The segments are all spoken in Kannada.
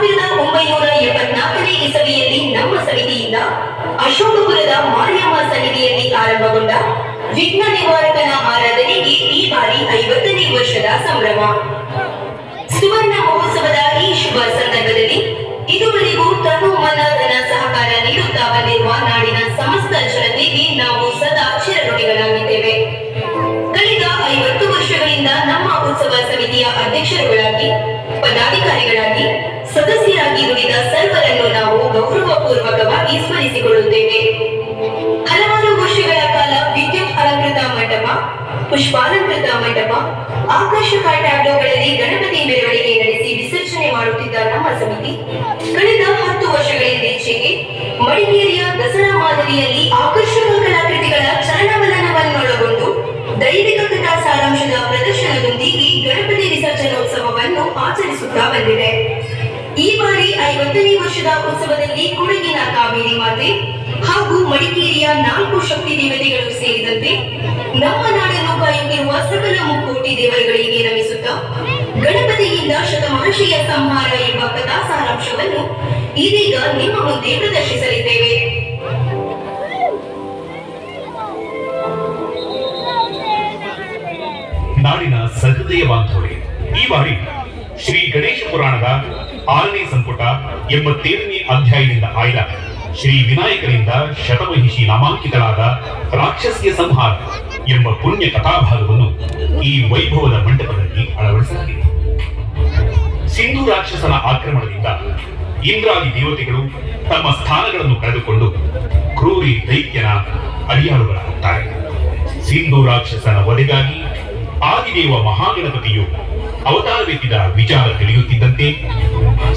1974ನೇ ಇಸವಿಯಲ್ಲಿ ನಮ್ಮ ಸಮಿತಿಯಿಂದ ಅಶೋಕಪುರದ ಮಾರಿಯಮ್ಮ ಸನ್ನಿಧಿಯಲ್ಲಿ ಆರಂಭಗೊಂಡ ವಿಘ್ನ ನಿವಾರಕನ ಆರಾಧನೆಗೆ ಈ ಬಾರಿ 50ನೇ ವರ್ಷದ ಸಂಭ್ರಮ. ಸುವರ್ಣ ಮಹೋತ್ಸವದ ಈ ಶುಭ ಸಂದರ್ಭದಲ್ಲಿ ಇದುವರೆಗೂ ತನು ಮನ ಧನ ಸಹಕಾರ ನೀಡುತ್ತಾ ಬಂದಿರುವ ನಾಡಿನ ಸಮಸ್ತ ಜನತೆಗೆ ನಾವು ಸದಾ ಚಿರಋಣಿಗಳಾಗಿದ್ದೇವೆ. ಕಳೆದ 50 ವರ್ಷಗಳಿಂದ ನಮ್ಮ ಉತ್ಸವ ಸಮಿತಿಯ ಅಧ್ಯಕ್ಷರುಗಳಾಗಿ, ಪದಾಧಿಕಾರಿಗಳಾಗಿ, ಸದಸ್ಯರಾಗಿ ದುಡಿದ ಸರ್ವರನ್ನು ನಾವು ಗೌರವಪೂರ್ವಕವಾಗಿ ಸ್ಮರಿಸಿಕೊಳ್ಳುತ್ತೇವೆ. ಹಲವಾರು ವರ್ಷಗಳ ಕಾಲ ವಿದ್ಯುತ್ ಅಲಂಕೃತ ಮಂಟಪ, ಪುಷ್ಪಾಲಂಕೃತ ಮಂಟಪ, ಆಕರ್ಷಕ ಟ್ಯಾಬ್ಲೋಗಳಲ್ಲಿ ಗಣಪತಿ ಮೆರವಣಿಗೆ ನಡೆಸಿ ವಿಸರ್ಜನೆ ಮಾಡುತ್ತಿದ್ದ ನಮ್ಮ ಸಮಿತಿ ಕಳೆದ 10 ವರ್ಷಗಳಿಂದೀಚೆಗೆ ಮಡಿಕೇರಿಯ ದಸರಾ ಮಾದರಿಯಲ್ಲಿ ಆಕರ್ಷಕ ಕಲಾಕೃತಿಗಳ ಚಲನವಲನವನ್ನೊಳಗೊಂಡು ದೈವಿಕ ಕಥಾ ಸಾರಾಂಶದ ಪ್ರದರ್ಶನದೊಂದಿಗೆ ಗಣಪತಿ ವಿಸರ್ಜನೋತ್ಸವವನ್ನು ಆಚರಿಸುತ್ತಾ ಬಂದಿದೆ. ಈ ಬಾರಿ 50ನೇ ವರ್ಷದ ಉತ್ಸವದಲ್ಲಿ ಕೊಡಗಿನ ಕಾವೇರಿ ಮಾತೆ ಹಾಗೂ ಮಡಿಕೇರಿಯ 4 ಶಕ್ತಿ ದೇವತೆಗಳು ಸೇರಿದಂತೆ ನಮ್ಮ ನಾಡನ್ನು ಕಾಯುತ್ತಿರುವ ಸಕಲ ಮುಕ್ಕೋಟಿ ದೇವರುಗಳಿಗೆ ನಮಿಸುತ್ತಾ ಗಣಪತಿಯಿಂದ ಶತಮಹರ್ಷಿಯ ಸಂಹಾರ ಎಂಬ ಕಥಾ ಸಾರಾಂಶವನ್ನು ಇದೀಗ ನಿಮ್ಮ ಮುಂದೆ ಪ್ರದರ್ಶಿಸಲಿದ್ದೇವೆ. ನಾಡಿನ ಸಹೃದಯ ಬಾಂಧವರೇ, ಈ ಬಾರಿ ಶ್ರೀ ಗಣೇಶ ಪುರಾಣದ 6ನೇ ಸಂಪುಟ 87ನೇ ಅಧ್ಯಾಯದಿಂದ ಆಯ್ದ ಶ್ರೀ ವಿನಾಯಕರಿಂದ ಶತಮಹಿಷಿ ನಾಮಾಂಕಿತಳಾದ ರಾಕ್ಷಸಿಯ ಸಂಹಾರ ಎಂಬ ಪುಣ್ಯ ಕಥಾಭಾಗವನ್ನು ಈ ವೈಭವದ ಮಂಟಪದಲ್ಲಿ ಅಳವಡಿಸಲಾಗಿದೆ. ಸಿಂಧು ರಾಕ್ಷಸನ ಆಕ್ರಮಣದಿಂದ ಇಂದ್ರಾದಿ ದೇವತೆಗಳು ತಮ್ಮ ಸ್ಥಾನಗಳನ್ನು ಕಳೆದುಕೊಂಡು ಕ್ರೂರಿ ದೈತ್ಯನ ಅಡಿಯಾಳುಗಳಾಗುತ್ತಾರೆ. ಸಿಂಧು ರಾಕ್ಷಸನ ವಧೆಗಾಗಿ ಆದಿದೇವ ಮಹಾಗಣಪತಿಯು ಅವತಾರವೆತ್ತಿದ ವಿಚಾರ ತಿಳಿಯುತ್ತಿದ್ದಂತೆ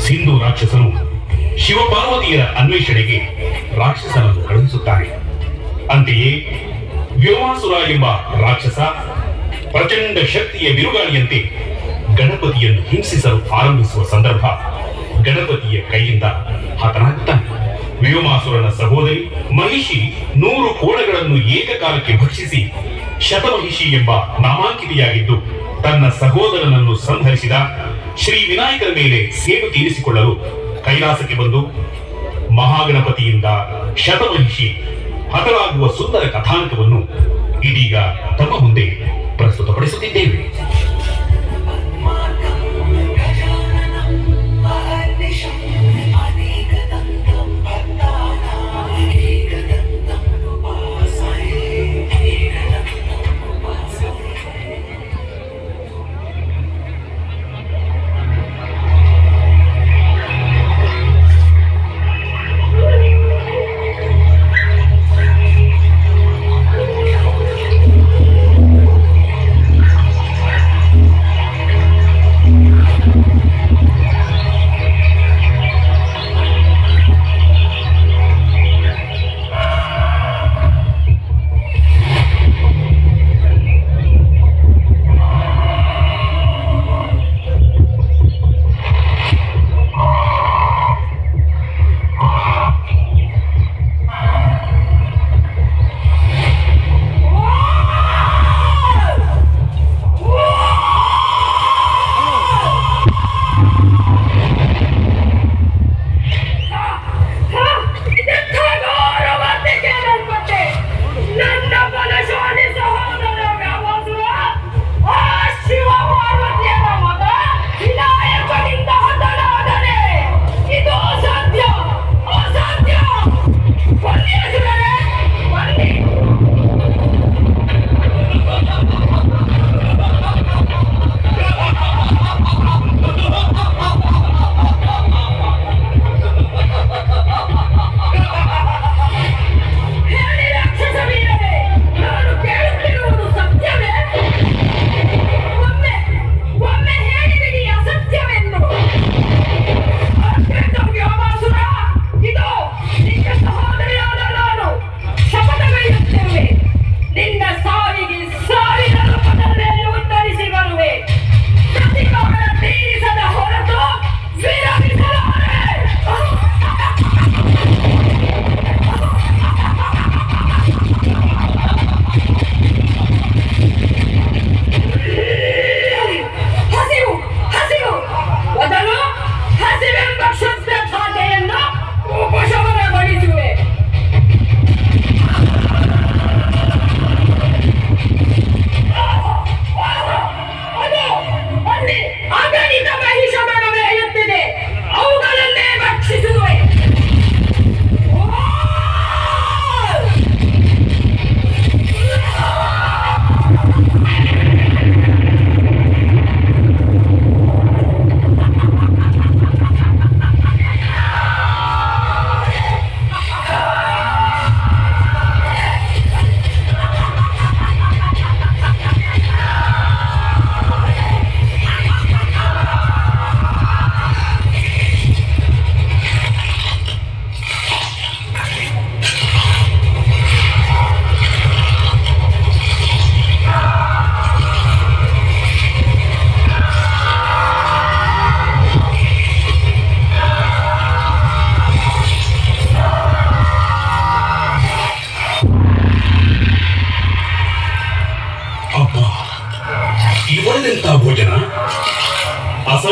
ಸಿಂಧು ರಾಕ್ಷಸನು ಶಿವಪಾರ್ವತಿಯರ ಅನ್ವೇಷಣೆಗೆ ರಾಕ್ಷಸನನ್ನು ಕಳುಹಿಸುತ್ತಾರೆ. ಅಂತೆಯೇ ವ್ಯೋಮಾಸುರ ಎಂಬ ರಾಕ್ಷಸ ಪ್ರಚಂಡ ಶಕ್ತಿಯ ಬಿರುಗಾಳಿಯಂತೆ ಗಣಪತಿಯನ್ನು ಹಿಂಸಿಸಲು ಆರಂಭಿಸುವ ಸಂದರ್ಭ ಗಣಪತಿಯ ಕೈಯಿಂದ ಹತನಾಗುತ್ತಾನೆ. ವ್ಯೋಮಾಸುರನ ಸಹೋದರಿ ಮಹಿಷಿ 100 ಕೋಣಗಳನ್ನು ಏಕಕಾಲಕ್ಕೆ ಭಕ್ಷಿಸಿ ಶತಮಹಿಷಿ ಎಂಬ ನಾಮಾಂಕಿತೆಯಾಗಿದ್ದು ತನ್ನ ಸಹೋದರನನ್ನು ಸಂಹರಿಸಿದ ಶ್ರೀ ವಿನಾಯಕರ ಮೇಲೆ ಸೇಡು ತೀರಿಸಿಕೊಳ್ಳಲು ಕೈಲಾಸಕ್ಕೆ ಬಂದು ಮಹಾಗಣಪತಿಯಿಂದ ಶತಮಹಿಷಿ ಹತರಾಗುವ ಸುಂದರ ಕಥಾನಕವನ್ನು ಇದೀಗ ತಮ್ಮ ಮುಂದೆ ಪ್ರಸ್ತುತಪಡಿಸುತ್ತಿದ್ದೇವೆ.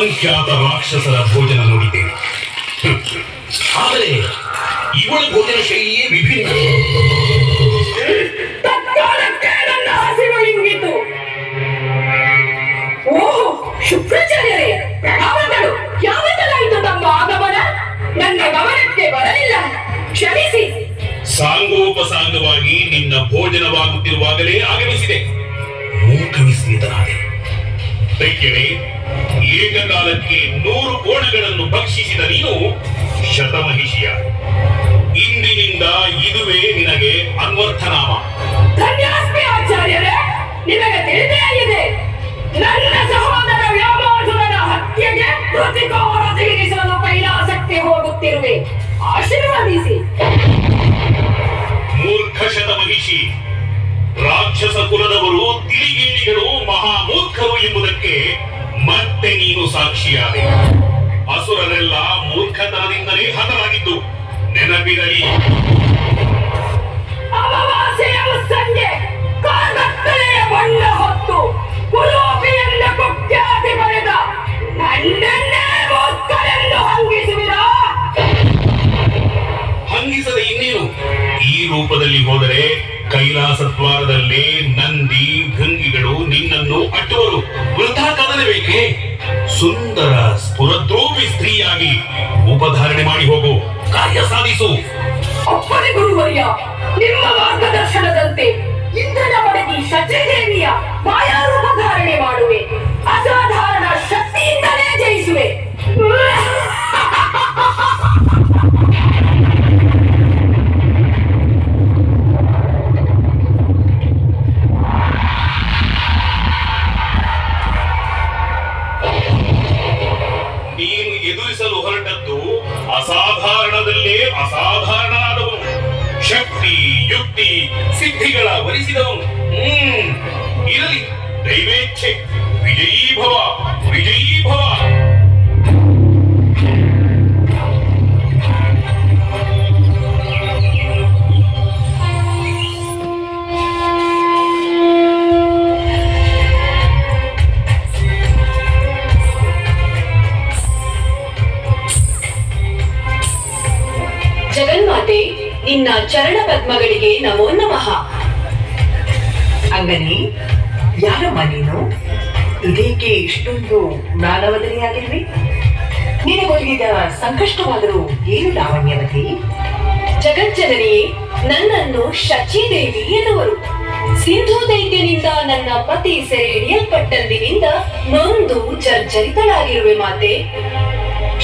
ಅಸಂಖ್ಯಾತ ರಾಕ್ಷಸರ ಭೋಜನ ನೋಡಿದ್ದೇನೆ. ಆದರೆ ಇವಳ ಭೋಜನ ಶೈಲಿಯೇ ವಿಭಿನ್ನ. ತತ್ಕಾಲಕ್ಕೆ ನನ್ನ ಹಸಿವು ಇಂಗಿತು. ಓಹೋ, ಶುಕ್ರಾಚಾರ್ಯರೇ, ಪ್ರಣಾಮಗಳು. ಯಾವತ್ತಲಾಯಿತು ತಮ್ಮ ಆಗಮನ? ನನ್ನ ಗಮನಕ್ಕೆ ಬರಲಿಲ್ಲ, ಕ್ಷಮಿಸಿ. ಸಾಂಗೋಪಸಾಂಗವಾಗಿ ನಿನ್ನ ಭೋಜನವಾಗುತ್ತಿರುವಾಗಲೇ ಆಗಮಿಸಿದೆ. ಮೂಕವಿಸ್ಮಿತನಾದೆ. ತೈಕ್ಯರೇ, ಏಕಕಾಲಕ್ಕೆ 100 ಕೋಣಗಳನ್ನು ಭಕ್ಷಿಸಿದ ನೀನು ಶತಮಹಿಷಿಯ. ಇಂದಿನಿಂದ ಇದುವೇ ನಿನಗೆ ಅನ್ವರ್ಥನಾಮ. ಧನ್ಯಾಸ್ಮಿ ಆಚಾರ್ಯರೇ, ನಿಮಗೆ ತಿಳಿದೇ ಇದೆ. ನನ್ನ ಸಹೋದರ ವ್ಯಾಮೋಸುರನ ಹತ್ಯೆಗೆ ಪ್ರತಿಕಾರ ತೀರಿಸಲು ಕೈಲಾಸಕ್ಕೆ ಹೋಗುತ್ತಿರುವೆ. ಆಶೀರ್ವದಿಸಿ. ಮೂರ್ಖ ಶತಮಹಿಷಿ, ರಾಕ್ಷಸ ಕುಲದವರು ತಿರಿಗೇಡಿಗಳು, ಮಹಾಮೂರ್ಖರು ಎಂಬುದಕ್ಕೆ ಮತ್ತೆ ನೀನು ಸಾಕ್ಷಿಯಾದೆ. ಅಸುರರೆಲ್ಲ ಮೂರ್ಖತನದಿಂದಲೇ ಹತರಾಗಿದ್ದು ನೆನಪಿರಲಿ. ಅಮಾವಾಸ್ಯೆಯ ಸಂಜೆ ಕಾರ್ಗತ್ತಲೆಯ ಬಣ್ಣ ಹೊತ್ತು ಕುಲೋಪಿಯನ್ನ ಕುಖ್ಯಾತಿ ಪಡೆದ ನನ್ನನ್ನೇ ಮೂರ್ಖರೆಂದು ಹಂಗಿಸುವಿರಾ? ಹಂಗಿಸದೆ ಇನ್ನೇನು? ಈ ರೂಪದಲ್ಲಿ ಹೋದರೆ ಕೈಲಾಸ ದ್ವಾರದಲ್ಲೇ ನಂದಿ ಭೃಂಗಿಗಳು ನಿನ್ನನ್ನು ಅಟ್ಟುವರು. ವೃಥಾ ಕದನಬೇಕೆ? ಸುಂದರ ಸ್ಫುರದ್ರೂಪಿ ಸ್ತ್ರೀಯಾಗಿ ಉಪಧಾರಣೆ ಮಾಡಿ ಹೋಗು, ಕಾರ್ಯ ಸಾಧಿಸು. ಅಪ್ಪನೇ ಗುರುವರ್ಯ, ನಿಮ್ಮ ಮಾರ್ಗದರ್ಶನದಂತೆ ಇಂದ್ರನ ಮಡದಿ ಶಚಿದೇವಿಯ ಮಾಯಾರೂಪ ಧಾರಣೆ ಮಾಡುವೆ. ಅಸಾಧಾರಣ ಶಕ್ತಿಯಿಂದಲೇ ಜಯಿಸುವೆ. ನೀನು ಎದುರಿಸಲು ಹೊರಟದ್ದು ಅಸಾಧಾರಣದಲ್ಲೇ ಅಸಾಧಾರಣನಾದವನು. ಶಕ್ತಿ, ಯುಕ್ತಿ, ಸಿದ್ಧಿಗಳ ವರಿಸಿದವನು. ಇರಲಿ, ದೈವೇಚ್ಛೆ. ವಿಜಯೀ ಭವ, ವಿಜಯೀ ಭವ. ಜಗನ್ಮಾತೆ, ನಿನ್ನ ಚರಣ ಪದ್ಮಗಳಿಗೆ ನಮೋ ನಮಃ. ಅಂಗನಿ, ಯಾರಮ್ಮ ನೀನು? ಇದೇಕೆ ಇಷ್ಟೊಂದು ಮ್ಲಾನವದನೆಯಾಗಿರುವೆ? ನಿನಗೊದಗಿದ ಸಂಕಷ್ಟವಾದರೂ ಏನು ಲಾವಣ್ಯವತಿ? ಜಗಜ್ಜನನಿಯೇ, ನನ್ನನ್ನು ಶಚಿದೇವಿ ಎನ್ನುವರು. ಸಿಂಧು ದೈತ್ಯನಿಂದ ನನ್ನ ಪತಿ ಸೆರೆ ಹಿಡಿಯಲ್ಪಟ್ಟಂದಿನಿಂದ ನೊಂದು ಜರ್ಜರಿತಳಾಗಿರುವೆ ಮಾತೆ.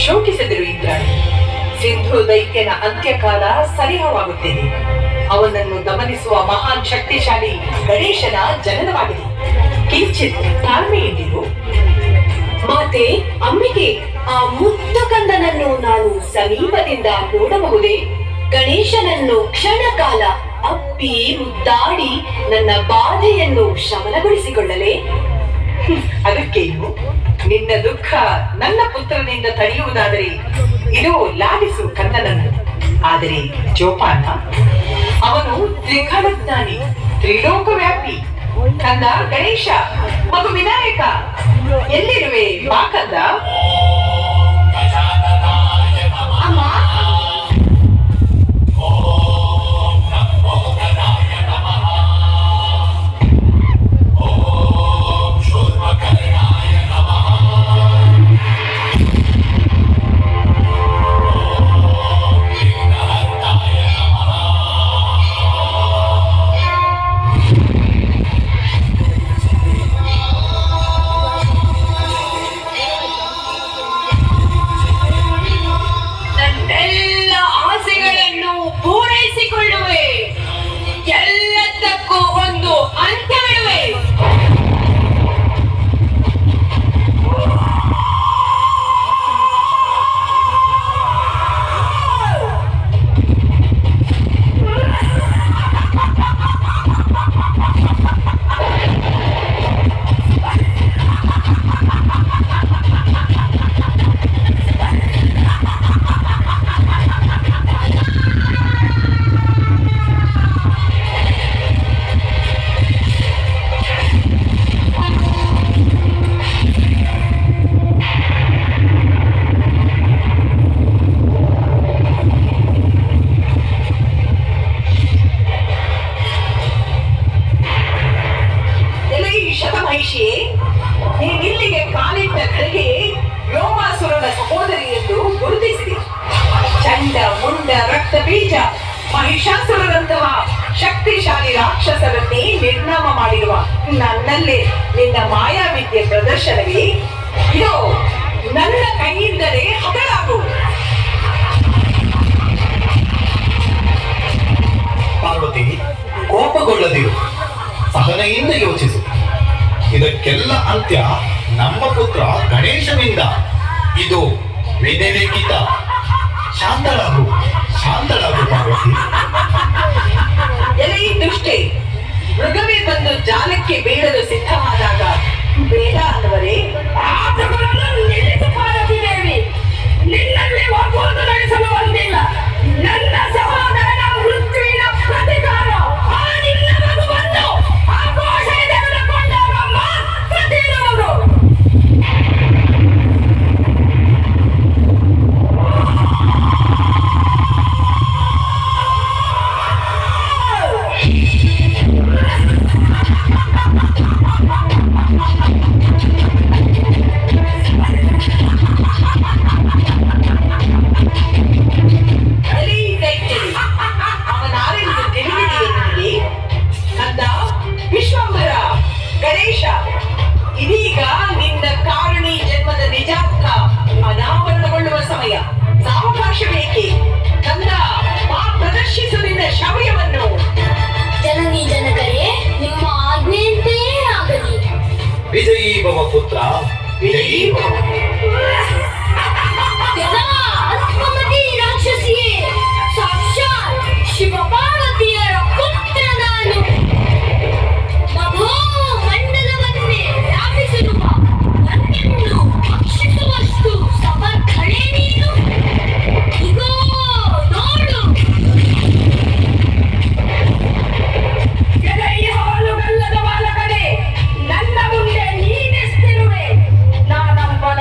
ಶೋಕಿಸದಿರು ಇಂದ್ರಾಣಿ. ಸಿಂಧು ದೈತ್ಯನ ಅಂತ್ಯಕಾಲ ಸನಿಹವಾಗುತ್ತಿದೆ. ಅವನನ್ನು ದಮನಿಸುವ ಮಹಾನ್ ಶಕ್ತಿಶಾಲಿ ಗಣೇಶನ ಜನನವಾಗಿದೆ. ಕಿಂಚಿತ್ ತಾಳ್ಮೆಯಿಂದಿರು ಮಾತೆ. ಅಂಬಿಕೆ, ಆ ಮುದ್ದು ಕಂದನನ್ನು ನಾನು ಸಮೀಪದಿಂದ ನೋಡಬಹುದೇ? ಗಣೇಶನನ್ನು ಕ್ಷಣ ಕಾಲ ಅಪ್ಪಿ ಮುದ್ದಾಡಿ ನನ್ನ ಬಾಧೆಯನ್ನು ಶಮನಗೊಳಿಸಿಕೊಳ್ಳಲೇ? ಅದಕ್ಕೇನು? ನಿನ್ನ ದುಃಖ ನನ್ನ ಪುತ್ರನಿಂದ ತಡೆಯುವುದಾದರೆ ಇದು ಲಾಲಿಸು ಕಂದನನ್ನು. ಆದರೆ ಜೋಪಾನ, ಅವನು ತ್ರಿಕಾಲಜ್ಞಾನಿ, ತ್ರಿಲೋಕವ್ಯಾಪಿ. ಕಂದ ಗಣೇಶ, ಮಗು ವಿನಾಯಕ, ಎಲ್ಲಿರುವೆ? ಬಾ ಕಂದ. ಅಮ್ಮ, ರಕ್ತಬೀಜ ಮಹಿಷಾಸುರರಂತಹ ಶಕ್ತಿಶಾಲಿ ರಾಕ್ಷಸರನ್ನೇ ನಿರ್ನಾಮ ಮಾಡಿರುವ ನನ್ನಲ್ಲೇ ನಿನ್ನ ಮಾಯಾವಿದ್ಯೆ ಪ್ರದರ್ಶನವೇ? ಇದು ನನ್ನ ಕೈಯಿಂದಲೇ ಹತರಾಗು. ಪಾರ್ವತಿ, ಕೋಪಗೊಳ್ಳದಿರು, ಸಹನೆಯಿಂದ ಯೋಚಿಸು. ಇದಕ್ಕೆಲ್ಲ ಅಂತ್ಯ ನಮ್ಮ ಪುತ್ರ ಗಣೇಶನಿಂದ. ಇದು ವಿಧಿಲಿಖಿತ. ಶಾಂತಳಾಗು, ಶಾಂತಳಾಗು ಪಾರ್ವತಿ. ಎಲೆ ದುಷ್ಟೇ, ಮೃಗವೇ ಬಂದು ಜಾಲಕ್ಕೆ ಬೀಳಲು ಸಿದ್ಧವಾದಾಗ ಬೇಡ ಅನ್ನುವರೇ? ನಿನ್ನಲ್ಲಿ ಒಪ್ಪಂದ ನಡೆಸಲು ಬಂದಿಲ್ಲ. ನನ್ನ ಸಹೋದರನ ಮೃತ್ಯುವಿನ ಪ್ರತಿಕಾರ ಆ ನಿನ್ನ ಮಗುವನ್ನು ಆಕಾಶ ತೆಗೆದುಕೊಂಡಾಗ ಮಾತ್ರ ತೀರುವುದು. ಅವನಾರೆಂದು ತಿಳಿದಿದೆಯೇ ನಿನಗೆ? ಕಂದ ವಿಶ್ವಂಭರ, ಗಣೇಶ, ಇದೀಗ ನಿನ್ನ ಕಾರಣಿ ಜನ್ಮದ ನಿಜಾರ್ಥ ಅನಾವರಣಗೊಳ್ಳುವ ಸಮಯ. ಸಾವಕಾಶ ಬೇಕೆ? ಕಂದ, ಪ್ರದರ್ಶಿಸು ನಿನ್ನ ಶೌರ್ಯವನ್ನು. ಜನನಿ ಜನಕರೇ, ನಿಮ್ಮ ಆಜ್ಞೆಯಂತೆಯೇ ಆಗಲಿ. ವಿಜಯೀ ಭವ ಪುತ್ರ, ವಿಜಯೀ ಭವ. ಅಲ್ಪಮತಿ ರಾಕ್ಷಸಿಯೇ, ಸಾಕ್ಷಾತ್ ಶಿವಪಾರ್ವತಿಯರ ಪುತ್ರ ನಾನು. ನಭೋ ಮಂಡಲವನ್ನೇ ವ್ಯಾಪಿಸಿರುವ ನನ್ನನ್ನು ಭಕ್ಷಿಸುವಷ್ಟು ಸಮರ್ಥನೆ ನೀನು. ಇಗೋ ನೋಡು. ಎಲೆ ಈ ಹಾಲುಗಲ್ಲದ ಬಾಲಕನೇ, ನನ್ನ ಮುಂದೆ ನೀನೆಷ್ಟಿರುವೆ? ನಾನಂಬನ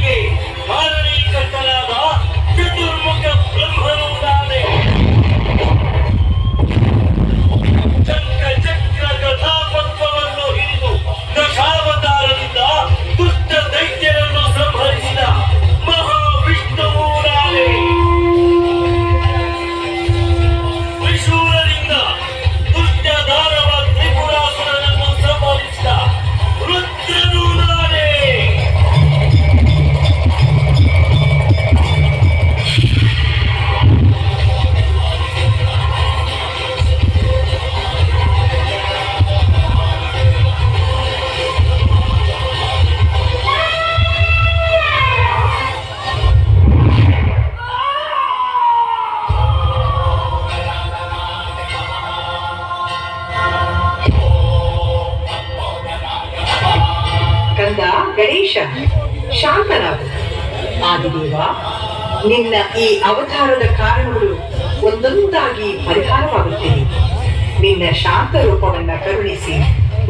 ಸೃಷ್ಟಿಗೆ ಕಾರಣೀಕರ್ತನಾದ ಚತುರ್ಮುಖ ಬ್ರಹ್ಮನು ನಾನೇ. ಚಕ್ರ ಚಕ್ರ ಕಥಾಪದ್ಮವನ್ನು ಹಿಡಿದು ದಶಾವತಾರದಿಂದ ದುಷ್ಟ ದೈತ್ಯರನ್ನು ಸಂಹರಿಸಿದ ಮಹಾವಿಷ್ಣುವು ನಾನೇ. ತ್ರಿಶೂಲದಿಂದ ದುಷ್ಟ ದಾನವ ತ್ರಿಪುರಾಸುರನನ್ನು ಸಂಹರಿಸಿದ ರುದ್ರನು ನಾನೇ. ಕಂದ ಗಣೇಶ, ಶಾಂತನಾಗು. ಆದಿದೇವ, ನಿನ್ನ ಈ ಅವತಾರದ ಕಾರಣಗಳು ಒಂದೊಂದಾಗಿ ಪರಿಹಾರವಾಗುತ್ತಿವೆ. ನಿನ್ನ ಶಾಂತ ರೂಪವನ್ನ ಕರುಣಿಸಿ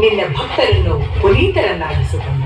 ನಿನ್ನ ಭಕ್ತರನ್ನು ಪುನೀತರನ್ನಾಗಿಸು ಕಂದ.